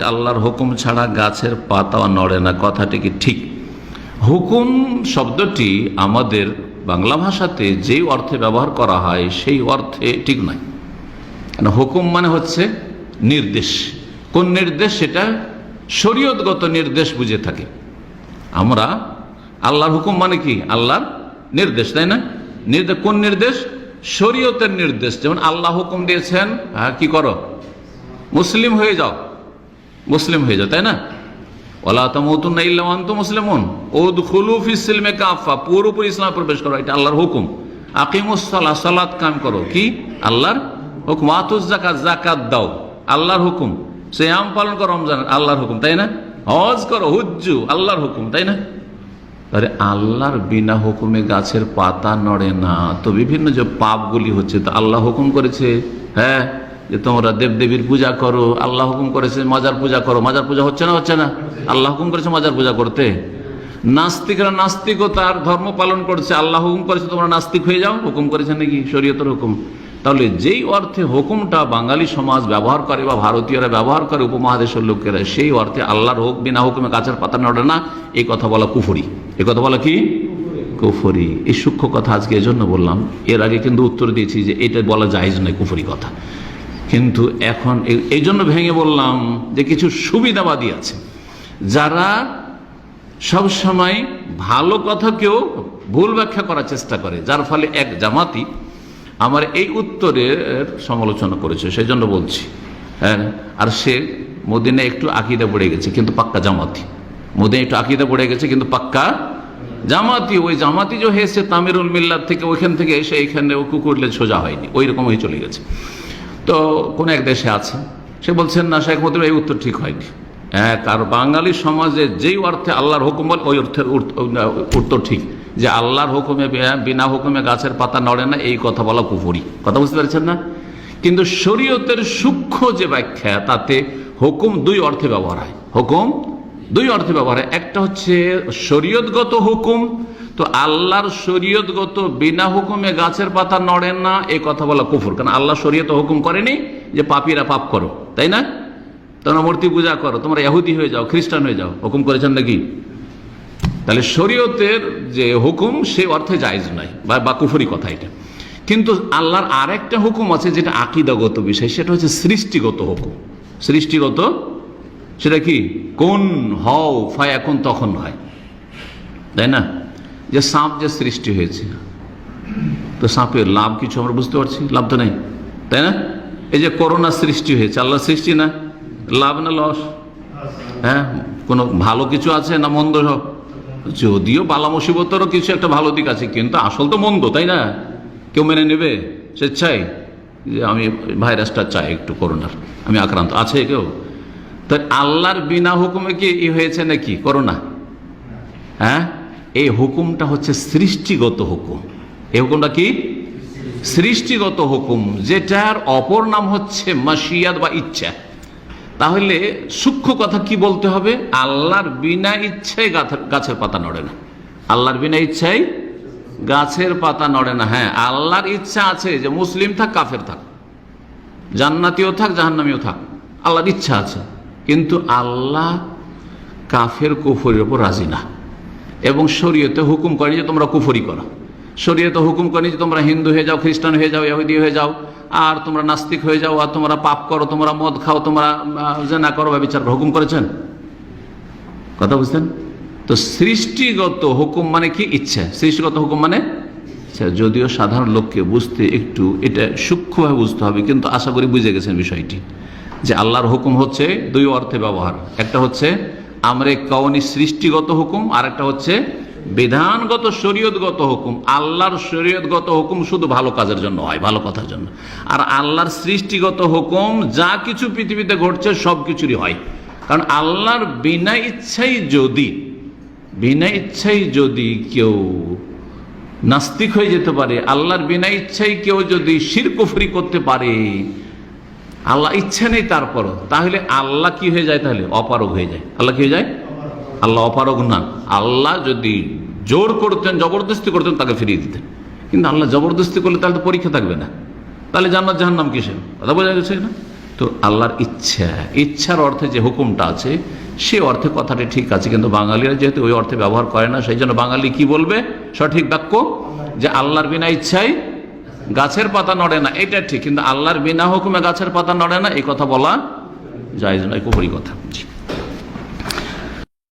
আল্লাহর হুকুম ছাড়া গাছের পাতাও নড়ে না, কথাটি কি ঠিক? হুকুম শব্দটি আমাদের বাংলা ভাষাতে যেই অর্থে ব্যবহার করা হয় সেই অর্থে ঠিক নয়। হুকুম মানে হচ্ছে নির্দেশ। কোন নির্দেশ? সেটা শরীয়তগত নির্দেশ বুঝে থাকে আমরা। আল্লাহর হুকুম মানে কি? আল্লাহর নির্দেশ, তাই না? নির্দেশ কোন নির্দেশ? শরীয়তের নির্দেশ। যেমন আল্লাহ হুকুম দিয়েছেন, কি করো? মুসলিম হয়ে যাও, মুসলিম হয়ে যাও, তাই না? ওয়ালা তামুতুন্না ইল্লা ওয়া আনতুম মুসলিমুন উদখুলু ফিস সিলমি কাফা, পুরোপুরি ইসলামে প্রবেশ করো, এটা আল্লাহর হুকুম। আকিমুস সালাহ, সালাত কায়েম করো, কি? আল্লাহর হুকুম। আতুজ যাকাত, যাকাত দাও, আল্লাহর হুকুম। সিয়াম পালন করো, রমজান, আল্লাহর হুকুম, তাই না? হজ করো, হুজ্জু, আল্লাহর হুকুম, তাই না? আরে আল্লাহর বিনা হুকুমে গাছের পাতা নড়ে না, তো বিভিন্ন যে পাপগুলি হচ্ছে তো আল্লাহ হুকুম করেছে, হ্যাঁ, যে তোমরা দেবদেবীর পূজা করো, আল্লাহ হুকুম করেছে মাজার পূজা করো। মাজার পূজা হচ্ছে না? হচ্ছে না? আল্লাহ হুকুম করেছে মাজার পূজা করতে। নাস্তিকরা নাস্তিকতার ধর্ম পালন করছে, আল্লাহ হুকুম করেছে তোমরা নাস্তিক হয়ে যাও, হুকুম করেছে নাকি? শরীয়তের হুকুম। তাহলে যেই অর্থে হুকুমটা বাঙালি সমাজ ব্যবহার করে বা ভারতীয়রা ব্যবহার করে, উপমহাদেশের লোকেরা, সেই অর্থে আল্লাহর বিনা হুকুমে গাছের পাতা নড়ে না, এই কথা বলা কুফরি। এই কথা বলা কি? কুফরি। এই সূক্ষ্ম কথা আজকে এজন্য বললাম। এর আগে কিন্তু উত্তর দিয়েছি যে এটা বলা জায়েজ নয়, কুফরি কথা। কিন্তু এখন এই জন্য ভেঙে বললাম যে কিছু সুবিধাবাদী আছে যারা সব সময় ভালো কথাকেও ভুল ব্যাখ্যা করার চেষ্টা করে, যার ফলে এক জামাতি আমার এই উত্তরের সমালোচনা করেছে, সেই জন্য বলছি। হ্যাঁ, আর সে মদিনা একটু আকীদা পড়ে গেছে কিন্তু পাক্কা জামাতি। মদিনা একটু আকীদা পড়ে গেছে কিন্তু পাক্কা জামাতি। ওই জামাতি যে হয়েছে তামিরুল মিল্লাত থেকে, ওইখান থেকে এসে এইখানে ও কুকুরলে সোজা হয়নি, ওই রকম হয়ে চলে গেছে। তো কোন এক দেশে আছে, সে বলছেন না শেখ মতিউর এই উত্তর ঠিক হয়নি। হ্যাঁ, কার বাঙালি সমাজে যেই অর্থে আল্লাহর হুকুম বলে ওই অর্থের উত্তর ঠিক, যে আল্লাহর হুকুমে বিনা হুকুমে গাছের পাতা নড়ে না, এই কথা বলা কুফরি। কথা বুঝতে পারছেন না? কিন্তু শরীয়তের সূক্ষ্ম যে ব্যাখ্যা, তাতে হুকুম দুই অর্থে ব্যবহার হয়। হুকুম দুই অর্থে ব্যবহার হয়। একটা হচ্ছে শরীয়তগত হুকুম, তো আল্লাহর শরীয়তগত বিনা হুকুমে গাছের পাতা নড়ে না, এই কথা বলা কুফর। কারণ আল্লাহ শরীয়ত হুকুম করেনি যে পাপীরা পাপ করো, তাই না? তোমরা মূর্তি পূজা করো, তোমরা ইহুদি হয়ে যাও, খ্রিস্টান হয়ে যাও, হুকুম করেছেন নাকি? তাহলে শরীয়তের যে হুকুম সে অর্থে জায়েজ নয় বা কুফরি কথা এটা। কিন্তু আল্লাহর আর একটা হুকুম আছে যেটা আকীদাগত বিষয়, সেটা হচ্ছে সৃষ্টিগত হুকুম। সৃষ্টিগত, সেটা কি? কোন হও ফায়াকুন, তখন হয়, তাই না? যে সাপ যে সৃষ্টি হয়েছে, তো সাপের লাভ কিছু আমরা বুঝতে পারছি? লাভ তো নেই, তাই না? এই যে করোনা সৃষ্টি হয়েছে, আল্লাহ সৃষ্টি না? লাভ না লস? হ্যাঁ, কোনো ভালো কিছু আছে না মন্দ? সব, যদিও বালা মুসিবতেরও কিছু একটা ভালো দিক আছে, কিন্তু আসল তো মন্দ, তাই না? কেউ মেনে নেবে স্বেচ্ছায় যে আমি ভাইরাসটা চাই একটু করোনার, আমি আক্রান্ত? আছে কেউ? তো আল্লাহর বিনা হুকুমে কি হয়েছে নাকি করোনা? হ্যাঁ, এই হুকুমটা হচ্ছে সৃষ্টিগত হুকুম। এই হুকুমটা কি? সৃষ্টিগত হুকুম, যেটার অপর নাম হচ্ছে মাশিয়াত বা ইচ্ছা। তাহলে সূক্ষ্ম কথা কি বলতে হবে? আল্লাহর বিনা ইচ্ছায় গাছের পাতা নড়ে না। আল্লাহর বিনা ইচ্ছায় গাছের পাতা নড়ে না। হ্যাঁ, আল্লাহর ইচ্ছা আছে যে মুসলিম থাক কাফের থাক, জান্নাতীয় থাক জাহান্নামীয় থাক, আল্লাহর ইচ্ছা আছে। কিন্তু আল্লাহ কাফের কুফরের উপর রাজি না, এবং শরীয়তে হুকুম করেনি যে তোমরা কুফরি করো। শরীয়তে হুকুম করেনি যে তোমরা হিন্দু হয়ে যাও, খ্রিস্টান হয়ে যাও, ইহুদি হয়ে যাও, আর তোমরা নাস্তিক হয়ে যাও, আর তোমরা পাপ করো, তোমরা মদ খাও, তোমরা জিনা করো, ব্যভিচার করো। হুকুম করেছেন? কথা বুঝতেন তো? সৃষ্টিগত হুকুম মানে কি? ইচ্ছা। সৃষ্টিগত হুকুম মানে ইচ্ছা। যদিও সাধারণ লোককে বুঝতে একটু এটা সূক্ষ্মভাবে বুঝতে হবে, কিন্তু আশা করি বুঝে গেছেন বিষয়টি, যে আল্লাহর হুকুম হচ্ছে দুই অর্থে ব্যবহার। একটা হচ্ছে আমরে কওনি সৃষ্টিগত হুকুম, আর একটা হচ্ছে বিধানগত শরীয়তগত হুকুম। আল্লাহর শরীয়তগত হুকুম শুধু ভালো কাজের জন্য হয়, ভালো কথার জন্য। আর আল্লাহর সৃষ্টিগত হুকুম যা কিছু পৃথিবীতে ঘটছে সব কিছুরই হয়। কারণ আল্লাহর বিনা ইচ্ছাই যদি কেউ নাস্তিক হয়ে যেতে পারে, আল্লাহর বিনা ইচ্ছাই কেউ যদি শিরক কুফরি করতে পারে, আল্লাহ ইচ্ছা নেই তারপরও, তাহলে আল্লাহ কি হয়ে যায়? তাহলে অপারগ হয়ে যায়। আল্লাহ কি হয়ে যায়? আল্লাহ অপারগ না। আল্লাহ যদি জোর করতেন, জবরদস্তি করতেন, তাকে ফিরিয়ে দিতেন। কিন্তু আল্লাহ জবরদস্তি করলে তাহলে তো পরীক্ষা থাকবে না, তাহলে জান্নাত জাহান্নাম কিসের কথা বোঝা গেছে না? তো আল্লাহর ইচ্ছার অর্থে যে হুকুমটা আছে সে অর্থে কথাটি ঠিক আছে, কিন্তু বাঙালিরা যেহেতু ওই অর্থে ব্যবহার করে না, সেই জন্য বাঙালি কি বলবে সঠিক বাক্য, যে আল্লাহর বিনা ইচ্ছায় গাছের পাতা নড়ে না, এটা ঠিক, কিন্তু আল্লাহর বিনা হুকুমে গাছের পাতা নড়ে না এই কথা বলা জায়েজ নয়, কুফরি কথা। জি।